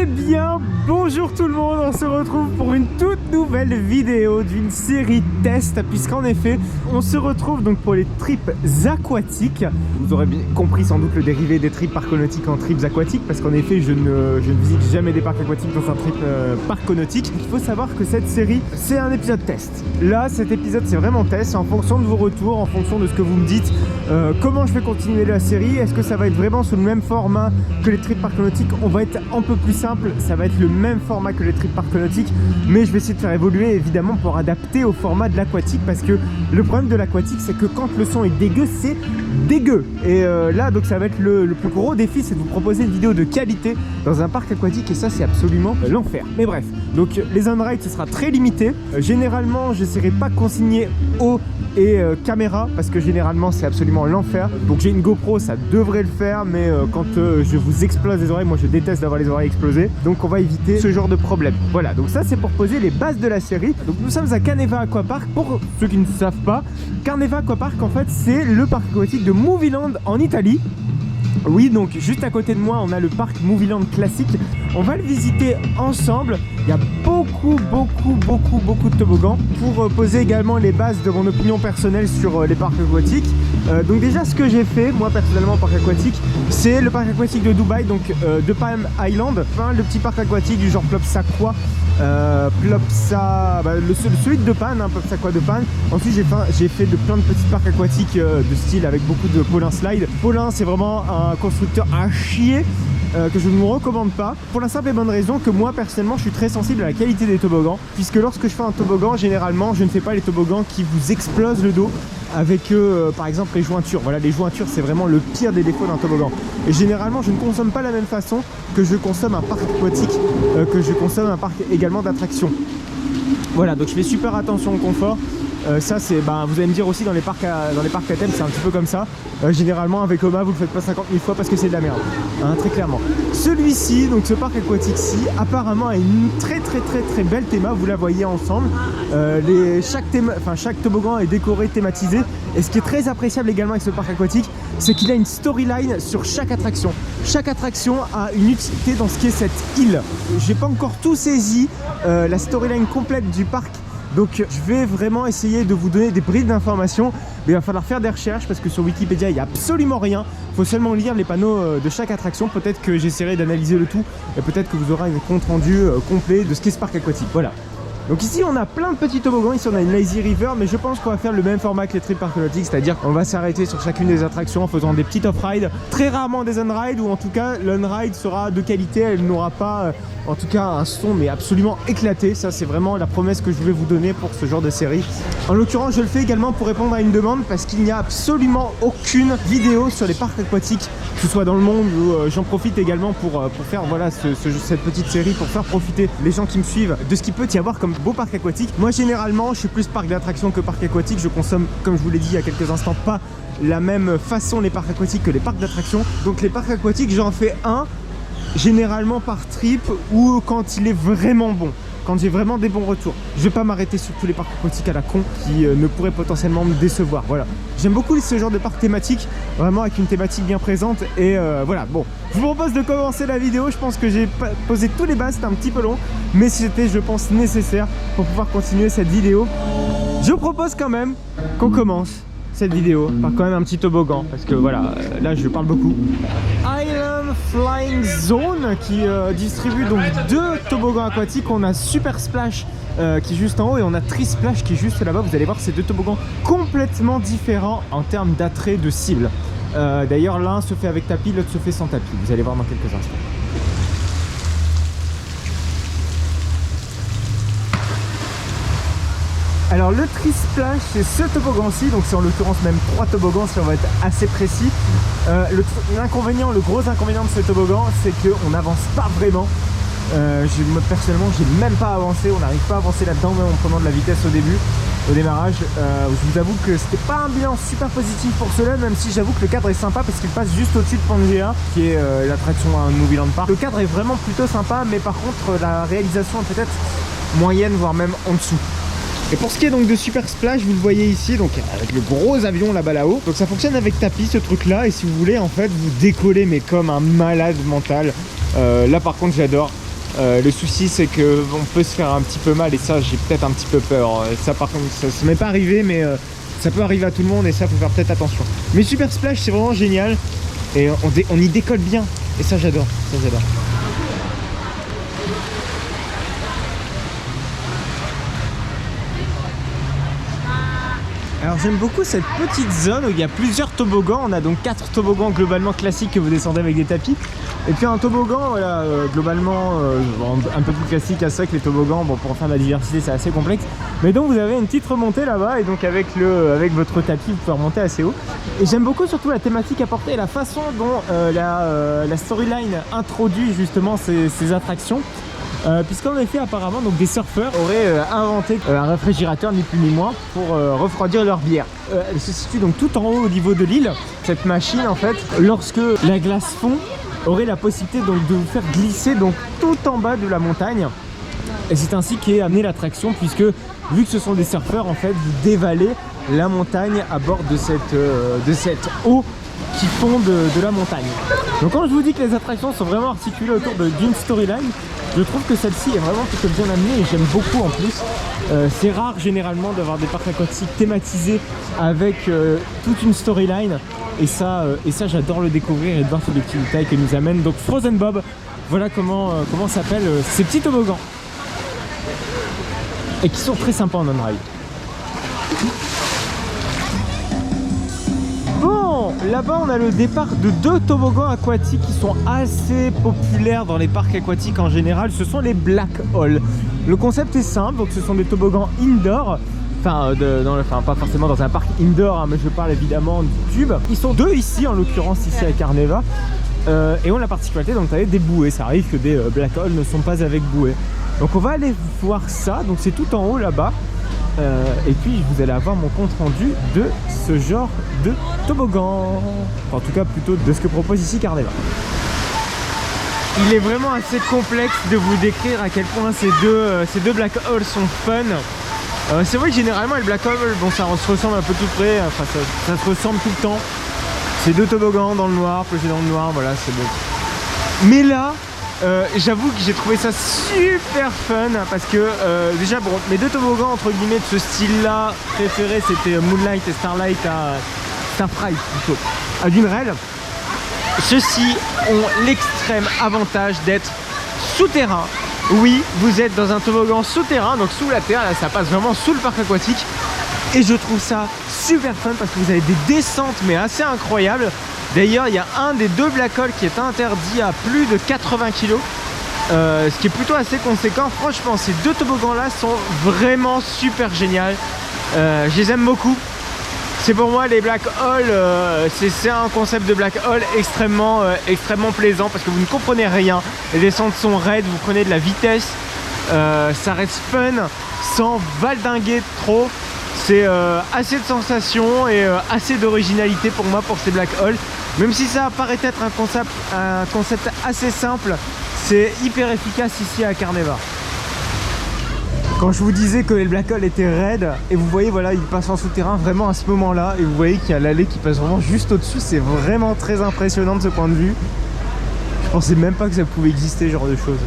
Eh bien, bonjour tout le monde, on se retrouve pour une toute nouvelle vidéo d'une série test, puisqu'en effet, on se retrouve donc pour les trips aquatiques. Vous aurez bien compris sans doute le dérivé des trips parco-nautiques en trips aquatiques, parce qu'en effet, je ne visite jamais des parcs aquatiques dans un trip parco-nautique. Il faut savoir que cette série, c'est un épisode test. Là, cet épisode, c'est vraiment test, en fonction de vos retours, en fonction de ce que vous me dites, comment je vais continuer la série. Est-ce que ça va être vraiment sous le même format que les trips parco-nautiques? On va être un peu plus simple, ça va être le même format que les trips parco-nautiques, mais je vais essayer de faire évoluer évidemment pour adapter au format de l'aquatique, parce que le problème de l'aquatique, c'est que quand le son est dégueu, c'est dégueu. Et là, donc ça va être le plus gros défi, c'est de vous proposer une vidéo de qualité dans un parc aquatique, et ça, c'est absolument l'enfer. Mais bref, donc les on-ride, ce sera très limité. Généralement, j'essaierai pas de consigner eau et caméra, parce que généralement c'est absolument l'enfer. Donc j'ai une GoPro, ça devrait le faire, mais quand je vous explose les oreilles, moi je déteste d'avoir les oreilles explosées, donc on va éviter ce genre de problème. Voilà, donc ça c'est pour poser les bases de la série. Donc nous sommes à Caneva Aquapark. Pour ceux qui ne savent pas, Caneva Aquapark en fait c'est le parc aquatique de Movieland en Italie. Oui, donc juste à côté de moi, on a le parc Movieland classique. On va le visiter ensemble. Il y a beaucoup de toboggans. Pour poser également les bases de mon opinion personnelle sur les parcs aquatiques. Donc déjà, ce que j'ai fait, moi personnellement en parc aquatique, c'est le parc aquatique de Dubaï, donc de Palm Island. Enfin, le petit parc aquatique du genre Plopsa Quoi. Celui de Pan, hein, Plopsa Quoi de Pan. Ensuite j'ai fait de plein de petits parcs aquatiques de style avec beaucoup de Paulin Slide. Paulin, c'est vraiment un constructeur à chier, que je ne vous recommande pas, pour la simple et bonne raison que moi personnellement je suis très sensible à la qualité des toboggans, puisque lorsque je fais un toboggan, généralement je ne fais pas les toboggans qui vous explosent le dos avec par exemple les jointures. Voilà, les jointures c'est vraiment le pire des défauts d'un toboggan, et généralement je ne consomme pas la même façon que je consomme un parc aquatique, que je consomme un parc également d'attractions. Voilà, donc je fais super attention au confort. Ça c'est, vous allez me dire aussi dans les parcs à thème c'est un petit peu comme ça. Généralement avec Oma vous le faites pas 50 000 fois parce que c'est de la merde, hein, très clairement. Celui-ci, donc ce parc aquatique-ci, apparemment a une très belle théma, vous la voyez ensemble. Chaque toboggan est décoré, thématisé. Et ce qui est très appréciable également avec ce parc aquatique, c'est qu'il a une storyline sur chaque attraction. Chaque attraction a une utilité dans ce qui est cette île. J'ai pas encore tout saisi, la storyline complète du parc. Donc je vais vraiment essayer de vous donner des bribes d'informations, mais il va falloir faire des recherches parce que sur Wikipédia il n'y a absolument rien. Il faut seulement lire les panneaux de chaque attraction. Peut-être que j'essaierai d'analyser le tout et peut-être que vous aurez un compte rendu complet de ce qu'est ce parc aquatique. Voilà. Donc ici on a plein de petits toboggans, ici on a une Lazy River, mais je pense qu'on va faire le même format que les trips parco-nautiques, c'est-à-dire qu'on va s'arrêter sur chacune des attractions en faisant des petits off-ride, très rarement des on-ride, ou en tout cas l'on-ride sera de qualité, elle n'aura pas en tout cas un son mais absolument éclaté. Ça c'est vraiment la promesse que je voulais vous donner pour ce genre de série. En l'occurrence je le fais également pour répondre à une demande, parce qu'il n'y a absolument aucune vidéo sur les parcs aquatiques, que ce soit dans le monde, ou j'en profite également pour faire voilà cette petite série, pour faire profiter les gens qui me suivent de ce qu'il peut y avoir comme beau parc aquatique. Moi généralement je suis plus parc d'attraction que parc aquatique. Je consomme, comme je vous l'ai dit il y a quelques instants, pas la même façon les parcs aquatiques que les parcs d'attraction. Donc les parcs aquatiques j'en fais un généralement par trip, ou quand il est vraiment bon, quand j'ai vraiment des bons retours. Je vais pas m'arrêter sur tous les parcs aquatiques à la con qui ne pourraient potentiellement me décevoir. Voilà, j'aime beaucoup ce genre de parc thématique, vraiment avec une thématique bien présente. Et voilà, bon, je vous propose de commencer la vidéo. Je pense que j'ai posé tous les bases, c'était un petit peu long, mais c'était, je pense, nécessaire pour pouvoir continuer cette vidéo. Je propose quand même qu'on commence cette vidéo par quand même un petit toboggan, parce que voilà, là je parle beaucoup. Island Flying Zone qui distribue donc 2 toboggans aquatiques. On a Super Splash qui est juste en haut, et on a Tri Splash qui est juste là-bas. Vous allez voir, ces 2 toboggans complètement différents en termes d'attrait, de cible. D'ailleurs l'un se fait avec tapis, l'autre se fait sans tapis. Vous allez voir dans quelques instants. Alors le Tri-Splash, c'est ce toboggan-ci, donc c'est en l'occurrence même 3 toboggans si on va être assez précis. Le gros inconvénient de ce toboggan, c'est qu'on n'avance pas vraiment. Moi, personnellement, j'ai même pas avancé, on n'arrive pas à avancer là-dedans, même en prenant de la vitesse au début, au démarrage. Je vous avoue que c'était pas un bilan super positif pour cela, même si j'avoue que le cadre est sympa parce qu'il passe juste au-dessus de Pangea, qui est l'attraction à Movieland Park. Le cadre est vraiment plutôt sympa, mais par contre la réalisation est peut-être moyenne, voire même en dessous. Et pour ce qui est donc de Super Splash, vous le voyez ici, donc avec le gros avion là-bas donc ça fonctionne avec tapis ce truc là, et si vous voulez en fait vous décollez mais comme un malade mental. Là par contre j'adore, Le souci c'est que on peut se faire un petit peu mal et ça j'ai peut-être un petit peu peur. Ça par contre ça ne m'est pas arrivé mais ça peut arriver à tout le monde et ça faut faire peut-être attention. Mais Super Splash c'est vraiment génial et on y décolle bien et ça j'adore, ça j'adore. Alors j'aime beaucoup cette petite zone où il y a plusieurs toboggans. On a donc 4 toboggans globalement classiques que vous descendez avec des tapis. Et puis un toboggan voilà, globalement un peu plus classique à ça que les toboggans. Bon, pour faire de la diversité c'est assez complexe. Mais donc vous avez une petite remontée là-bas et donc avec votre tapis vous pouvez remonter assez haut. Et j'aime beaucoup surtout la thématique apportée et la façon dont la storyline introduit justement ces attractions. Puisqu'en effet apparemment donc des surfeurs auraient inventé un réfrigérateur ni plus ni moins pour refroidir leur bière. Elle se situe donc tout en haut au niveau de l'île. Cette machine en fait, lorsque la glace fond, aurait la possibilité donc de vous faire glisser donc tout en bas de la montagne. Et c'est ainsi qu'est amenée l'attraction puisque vu que ce sont des surfeurs en fait vous dévalez la montagne à bord de cette eau qui fond de la montagne. Donc quand je vous dis que les attractions sont vraiment articulées autour d'une storyline, je trouve que celle-ci est vraiment plutôt bien amenée et j'aime beaucoup en plus. C'est rare généralement d'avoir des parcs aquatiques thématisés avec toute une storyline et ça j'adore le découvrir et de voir tous les petits détails que nous amène. Donc Frozen Bob, voilà comment s'appellent ces petits toboggans et qui sont très sympas en on-ride. Là-bas on a le départ de 2 toboggans aquatiques qui sont assez populaires dans les parcs aquatiques en général, ce sont les Black Hole. Le concept est simple, donc ce sont des toboggans indoor, enfin pas forcément dans un parc indoor hein, mais je parle évidemment du tube. Ils sont 2 ici en l'occurrence ici à Carneva et ont la particularité donc avec des bouées, ça arrive que des Black Hole ne sont pas avec bouées. Donc on va aller voir ça, donc c'est tout en haut là-bas. Et puis vous allez avoir mon compte rendu de ce genre de toboggan, en tout cas plutôt de ce que propose ici Carneva. Il est vraiment assez complexe de vous décrire à quel point ces deux Black Hole sont fun. C'est vrai que généralement les Black Hole, bon ça se ressemble un peu tout près, enfin ça se ressemble tout le temps. C'est 2 toboggans dans le noir, plongés dans le noir, voilà c'est beau. Mais là, j'avoue que j'ai trouvé ça super fun parce que déjà bon, mes 2 toboggans entre guillemets de ce style là préférés c'était Moonlight et Starlight Starfright plutôt à Dunereil. Ceux-ci ont l'extrême avantage d'être souterrains. Oui, vous êtes dans un toboggan souterrain, donc sous la terre, là ça passe vraiment sous le parc aquatique. Et je trouve ça super fun parce que vous avez des descentes mais assez incroyables. D'ailleurs, il y a un des 2 Black Hole qui est interdit à plus de 80 kg, ce qui est plutôt assez conséquent. Franchement, ces 2 toboggans-là sont vraiment super géniaux. Je les aime beaucoup. C'est pour moi les Black Hole, c'est un concept de Black Hole extrêmement plaisant parce que vous ne comprenez rien. Les descentes sont raides, vous prenez de la vitesse, ça reste fun sans valdinguer trop. C'est assez de sensations et assez d'originalité pour moi pour ces Black Hole. Même si ça paraît être un concept assez simple, c'est hyper efficace ici à Carneva. Quand je vous disais que les Black Hole étaient raides, et vous voyez voilà, ils passent en souterrain vraiment à ce moment-là, et vous voyez qu'il y a l'allée qui passe vraiment juste au-dessus, c'est vraiment très impressionnant de ce point de vue. Je pensais même pas que ça pouvait exister ce genre de choses.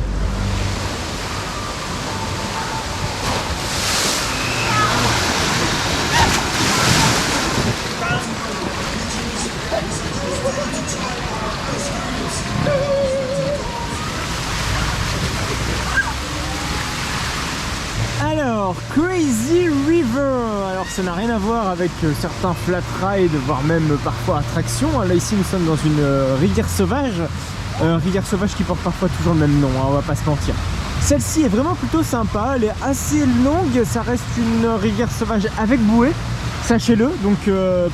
Alors, Crazy River, alors ça n'a rien à voir avec certains flat rides, voire même parfois attractions. Là ici nous sommes dans une rivière sauvage qui porte parfois toujours le même nom, hein, on va pas se mentir. Celle-ci est vraiment plutôt sympa, elle est assez longue, ça reste une rivière sauvage avec bouée, sachez-le, donc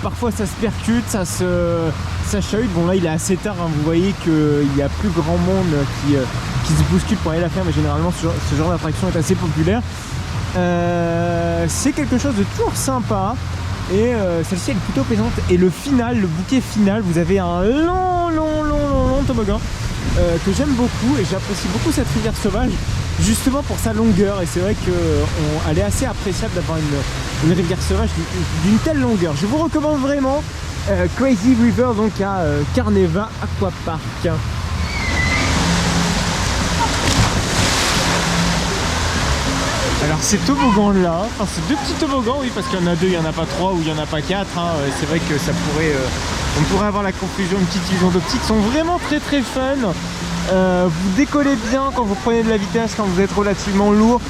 parfois ça se percute, ça chahute. Bon là il est assez tard, hein, vous voyez qu'il y a plus grand monde qui se bouscule pour aller la faire, mais généralement ce genre d'attraction est assez populaire. C'est quelque chose de toujours sympa et celle-ci elle est plutôt plaisante. Et le final, le bouquet final, vous avez un long toboggan que j'aime beaucoup et j'apprécie beaucoup cette rivière sauvage justement pour sa longueur. Et c'est vrai qu'elle est assez appréciable d'avoir une rivière sauvage d'une telle longueur. Je vous recommande vraiment Crazy River donc à Carneva Aquapark. ces toboggans là, enfin ces deux petits toboggans, oui, parce qu'il y en a deux, il n'y en a pas trois ou il n'y en a pas quatre, hein. C'est vrai que ça pourrait, on pourrait avoir la confusion, une petite illusion d'optique, sont vraiment très fun. Vous décollez bien quand vous prenez de la vitesse, quand vous êtes relativement lourd.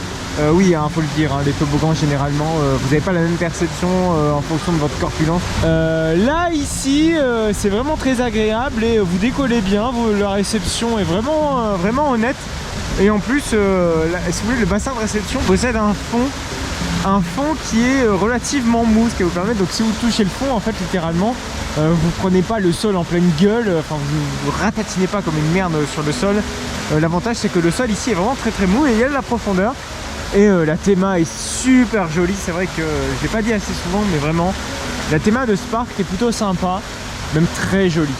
Oui, hein, faut le dire, hein, les toboggans généralement, vous n'avez pas la même perception en fonction de votre corpulence. Là, ici, c'est vraiment très agréable et vous décollez bien, la réception est vraiment honnête. Et en plus, si vous voulez, le bassin de réception possède un fond qui est relativement mou, ce qui va vous permettre, donc si vous touchez le fond, en fait, littéralement, vous prenez pas le sol en pleine gueule, enfin vous ratatinez pas comme une merde sur le sol. L'avantage, c'est que le sol ici est vraiment très mou et il y a de la profondeur. Et la théma est super jolie, c'est vrai que je l'ai pas dit assez souvent, mais vraiment, la théma de ce parc est plutôt sympa, même très jolie.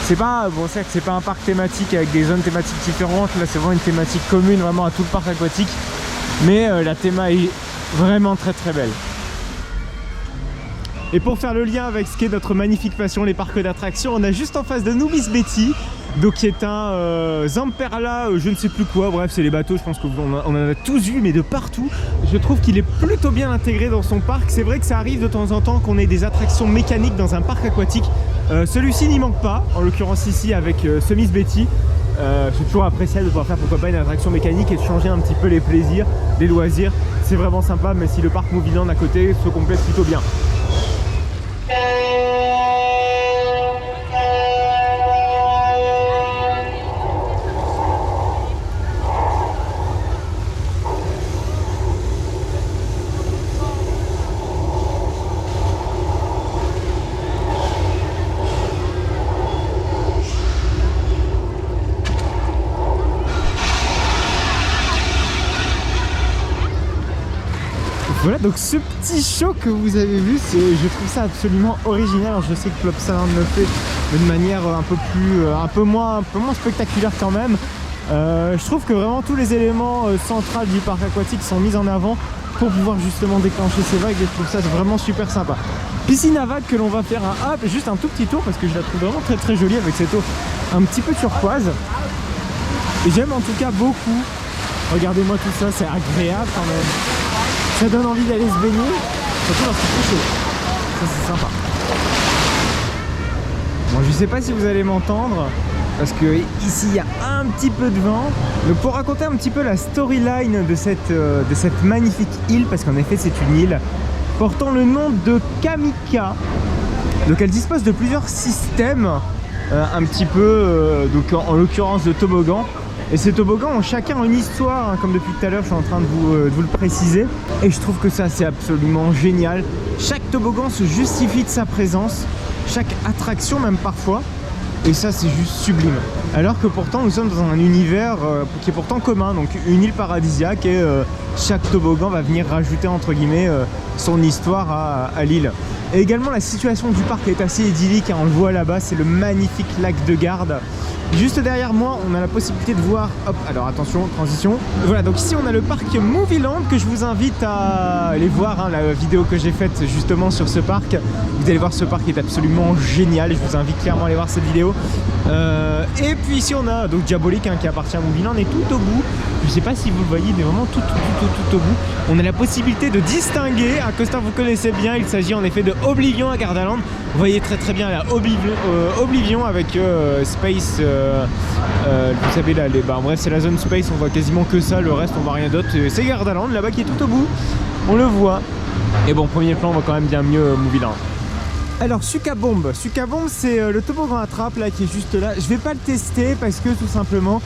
C'est pas, bon, c'est que c'est pas un parc thématique avec des zones thématiques différentes, là c'est vraiment une thématique commune vraiment à tout le parc aquatique, mais la théma est vraiment très belle. Et pour faire le lien avec ce qu'est notre magnifique passion, les parcs d'attractions, on a juste en face de nous Miss Betty, donc qui est un Zamperla, je ne sais plus quoi, bref c'est les bateaux, je pense qu'on en a tous vu mais de partout. Je trouve qu'il est plutôt bien intégré dans son parc. C'est vrai que ça arrive de temps en temps qu'on ait des attractions mécaniques dans un parc aquatique. Celui-ci n'y manque pas, en l'occurrence ici avec ce Miss Betty. C'est toujours appréciable de pouvoir faire pourquoi pas une attraction mécanique et de changer un petit peu les plaisirs, les loisirs. C'est vraiment sympa, mais si le parc Movieland à côté se complète plutôt bien. Voilà, donc ce petit show que vous avez vu, je trouve ça absolument original. Alors, je sais que Plopsaland le fait d'une manière un peu moins spectaculaire quand même. Je trouve que vraiment tous les éléments centraux du parc aquatique sont mis en avant pour pouvoir justement déclencher ces vagues et je trouve ça vraiment super sympa. Piscine à vagues que l'on va faire juste un tout petit tour parce que je la trouve vraiment très jolie avec cette eau un petit peu turquoise. Et j'aime en tout cas beaucoup. Regardez-moi tout ça, c'est agréable quand même. Ça donne envie d'aller se baigner, surtout lorsqu'il fait chaud. Ça c'est sympa. Bon, je sais pas si vous allez m'entendre, parce que ici il y a un petit peu de vent. Donc pour raconter un petit peu la storyline de cette magnifique île, parce qu'en effet c'est une île portant le nom de Kamika. Donc elle dispose de plusieurs systèmes, un petit peu, donc en l'occurrence de toboggans. Et ces toboggans ont chacun une histoire, hein, comme depuis tout à l'heure je suis en train de vous le préciser. Et je trouve que ça c'est absolument génial. Chaque toboggan se justifie de sa présence, chaque attraction même parfois. Et ça c'est juste sublime. Alors que pourtant nous sommes dans un univers qui est pourtant commun, donc une île paradisiaque et chaque toboggan va venir rajouter entre guillemets son histoire à l'île. Et également la situation du parc est assez idyllique, hein, on le voit là-bas, c'est le magnifique lac de Garde. Juste derrière moi, on a la possibilité de voir, hop, alors attention, transition. Voilà, donc ici on a le parc Movieland que je vous invite à aller voir, hein, la vidéo que j'ai faite justement sur ce parc. Vous allez voir, ce parc est absolument génial et je vous invite clairement à aller voir cette vidéo. Et puis ici on a donc Diabolique, hein, qui appartient à Movieland et tout au bout, je sais pas si vous le voyez, mais vraiment tout au bout, on a la possibilité de distinguer un coaster que vous connaissez bien. Il s'agit en effet de Oblivion à Gardaland. Vous voyez très bien la Oblivion avec Space. Vous savez là, bref c'est la zone Space, on voit quasiment que ça, le reste on voit rien d'autre. C'est Gardaland là-bas qui est tout au bout, on le voit. Et bon, premier plan on voit quand même bien mieux Movieland. Alors Suka Bomb c'est le toboggan à trappe là qui est juste là. Je vais pas le tester parce que tout simplement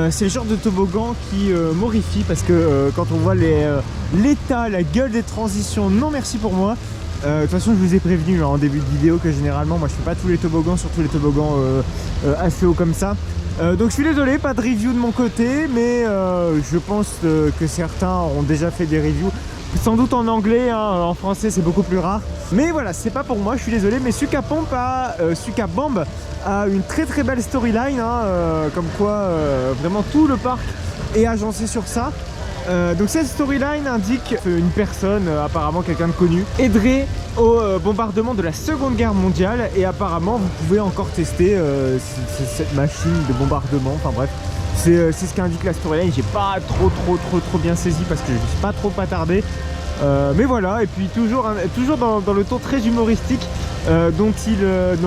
c'est le genre de toboggan qui m'horrifie parce que quand on voit l'état, la gueule des transitions, non merci pour moi. De toute façon je vous ai prévenu, hein, en début de vidéo que généralement moi je fais pas tous les toboggans, surtout les toboggans assez hauts comme ça. Donc je suis désolé, pas de review de mon côté, mais je pense que certains ont déjà fait des reviews. Sans doute en anglais, hein, en français c'est beaucoup plus rare. Mais voilà, c'est pas pour moi, je suis désolé. Mais Suka Bomb a une très belle storyline, hein, comme quoi vraiment tout le parc est agencé sur ça. Donc cette storyline indique qu'une personne, apparemment quelqu'un de connu, aiderait au bombardement de la Seconde Guerre mondiale. Et apparemment vous pouvez encore tester cette machine de bombardement, enfin bref. C'est ce qu'indique la storyline. J'ai pas trop bien saisi parce que je ne suis pas trop attardé. Mais voilà, et puis toujours dans le ton très humoristique dont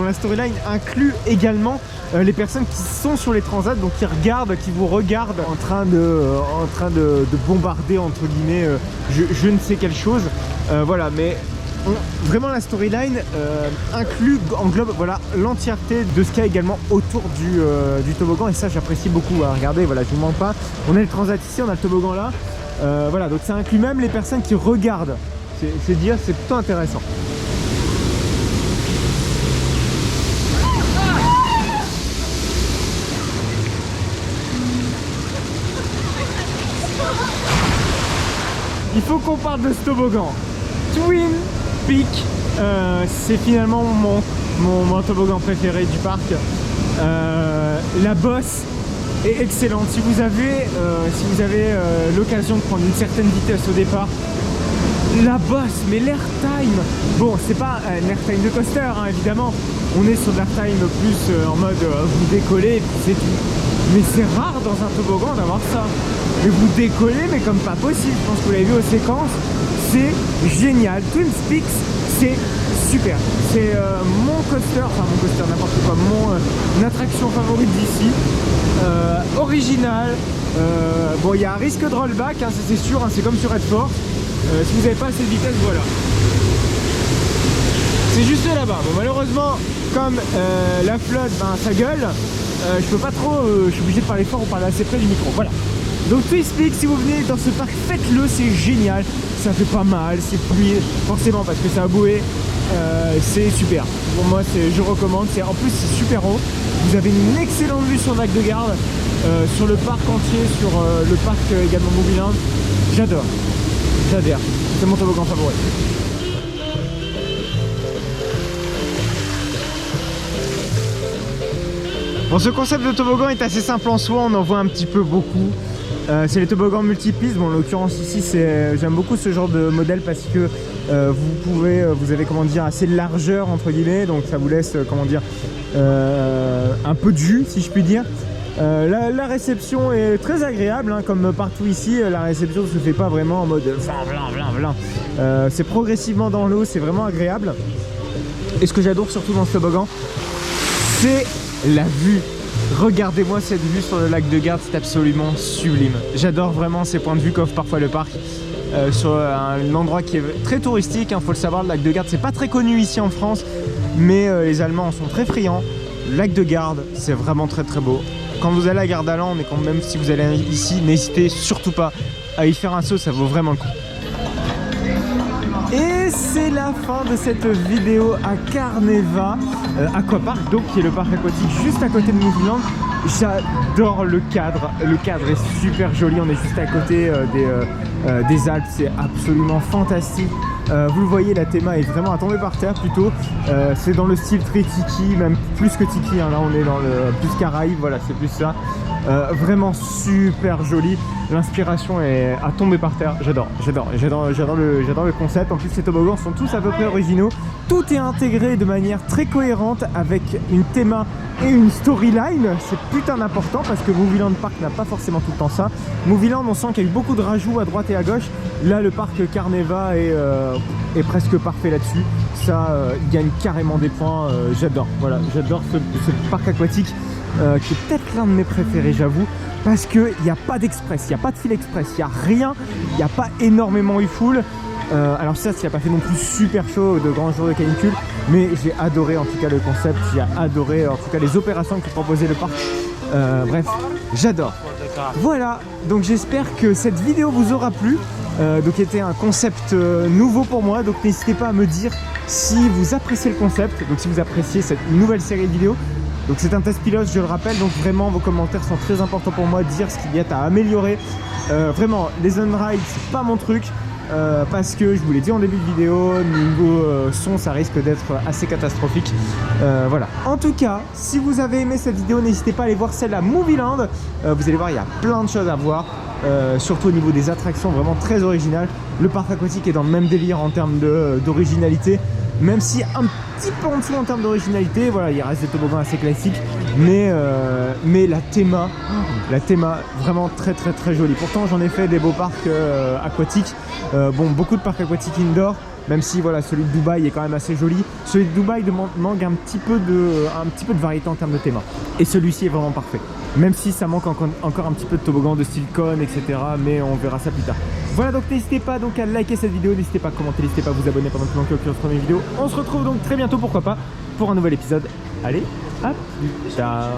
la storyline inclut également les personnes qui sont sur les transats, donc qui vous regardent en train de bombarder entre guillemets je ne sais quelle chose. Voilà, mais vraiment la storyline englobe voilà, l'entièreté de ce qu'il y a également autour du toboggan, et ça j'apprécie beaucoup. Hein. Regardez, voilà, je vous mens pas, on a le transat ici, on a le toboggan là. Voilà, donc ça inclut même les personnes qui regardent. C'est dire, c'est plutôt intéressant. Il faut qu'on parle de ce toboggan. Twin Peak, c'est finalement mon toboggan préféré du parc. La bosse est excellente. Si vous avez l'occasion de prendre une certaine vitesse au départ, la bosse, mais l'airtime, bon, c'est pas un airtime de coaster, hein, évidemment, on est sur de l'airtime plus en mode vous décollez et puis c'est tout. Mais c'est rare dans un toboggan d'avoir ça. Mais vous décollez, mais comme pas possible. Je pense que vous l'avez vu aux séquences, c'est génial. Twin Peaks, c'est super. C'est mon coaster, n'importe quoi, mon attraction favorite d'ici. Original. Bon, il y a un risque de rollback, hein, c'est sûr, hein, c'est comme sur Red Force. Si vous n'avez pas assez de vitesse, voilà. C'est juste là-bas. Bon, malheureusement, comme la flotte, ben, ça gueule, je peux pas trop, je suis obligé de parler fort ou parler assez près du micro. Voilà. Donc Twin Peaks, si vous venez dans ce parc, faites-le, c'est génial. Ça fait pas mal, c'est fluide, forcément parce que ça a boué. C'est super. Pour moi, je recommande. En plus, c'est super haut. Vous avez une excellente vue sur le lac de Garde, sur le parc entier, sur le parc également Movieland. J'adore. J'adore. C'est mon toboggan favori. Bon, ce concept de toboggan est assez simple en soi. On en voit un petit peu beaucoup. C'est les toboggans multipistes. Bon, en l'occurrence ici, j'aime beaucoup ce genre de modèle parce que vous avez comment dire assez de largeur entre guillemets, donc ça vous laisse comment dire un peu de jus si je puis dire. La réception est très agréable, hein, comme partout ici. La réception ne se fait pas vraiment en mode c'est progressivement dans l'eau, c'est vraiment agréable. Et ce que j'adore surtout dans ce toboggan, c'est la vue. Regardez-moi cette vue sur le lac de Garde, c'est absolument sublime. J'adore vraiment ces points de vue qu'offre parfois le parc. Sur un endroit qui est très touristique, hein, faut le savoir, le lac de Garde c'est pas très connu ici en France, mais les Allemands en sont très friands. Le lac de Garde, c'est vraiment très beau. Quand vous allez à Gardaland, et quand même si vous allez ici, n'hésitez surtout pas à y faire un saut, ça vaut vraiment le coup. Et c'est la fin de cette vidéo à Carneva Aquapark, donc qui est le parc aquatique juste à côté de Movieland. J'adore le cadre est super joli, on est juste à côté des Alpes, c'est absolument fantastique. Vous le voyez, la théma est vraiment à tomber par terre plutôt. C'est dans le style très tiki, même plus que tiki, hein. Là on est dans le plus Caraïbes, voilà, c'est plus ça. Vraiment super joli, l'inspiration est à tomber par terre. J'adore le concept. En plus ces toboggans sont tous à peu près originaux, tout est intégré de manière très cohérente avec une théma et une storyline. C'est putain important parce que Movieland Park n'a pas forcément tout le temps ça. Movieland, on sent qu'il y a eu beaucoup de rajouts à droite et à gauche. Là le parc Carneva est presque parfait là-dessus. Ça il gagne carrément des points. J'adore, voilà, j'adore ce parc aquatique qui est peut-être l'un de mes préférés, j'avoue, parce qu'il n'y a pas d'express, il n'y a pas de fil express, il n'y a rien, il n'y a pas énormément eu full. Alors ça, il n'a pas fait non plus super chaud de grands jours de canicule, mais j'ai adoré en tout cas le concept, j'ai adoré en tout cas les opérations que proposait le parc. Bref, j'adore. Voilà, donc j'espère que cette vidéo vous aura plu. Donc c'était un concept nouveau pour moi, donc n'hésitez pas à me dire si vous appréciez le concept, donc si vous appréciez cette nouvelle série de vidéos. Donc c'est un test pilote, je le rappelle, donc vraiment vos commentaires sont très importants pour moi, dire ce qu'il y a à améliorer. Vraiment, les on-ride, c'est pas mon truc, parce que je vous l'ai dit en début de vidéo, niveau son, ça risque d'être assez catastrophique. Voilà. En tout cas, si vous avez aimé cette vidéo, n'hésitez pas à aller voir celle à Movieland. Vous allez voir, il y a plein de choses à voir, surtout au niveau des attractions, vraiment très originales. Le parc aquatique est dans le même délire en termes d'originalité. même si un petit peu en dessous en termes d'originalité. Voilà, il reste des toboggans assez classiques, mais la théma vraiment très très très jolie. Pourtant j'en ai fait des beaux parcs aquatiques, bon, beaucoup de parcs aquatiques indoor, même si voilà, celui de Dubaï est quand même assez joli. Celui de Dubaï manque un petit peu de variété en termes de théma, et celui-ci est vraiment parfait, même si ça manque encore un petit peu de toboggan de style cône, etc. Mais on verra ça plus tard. Voilà, donc n'hésitez pas donc à liker cette vidéo, n'hésitez pas à commenter, n'hésitez pas à vous abonner pendant que l'on se retrouve une vidéo. On se retrouve donc très bientôt, pourquoi pas, pour un nouvel épisode. Allez, à plus tard.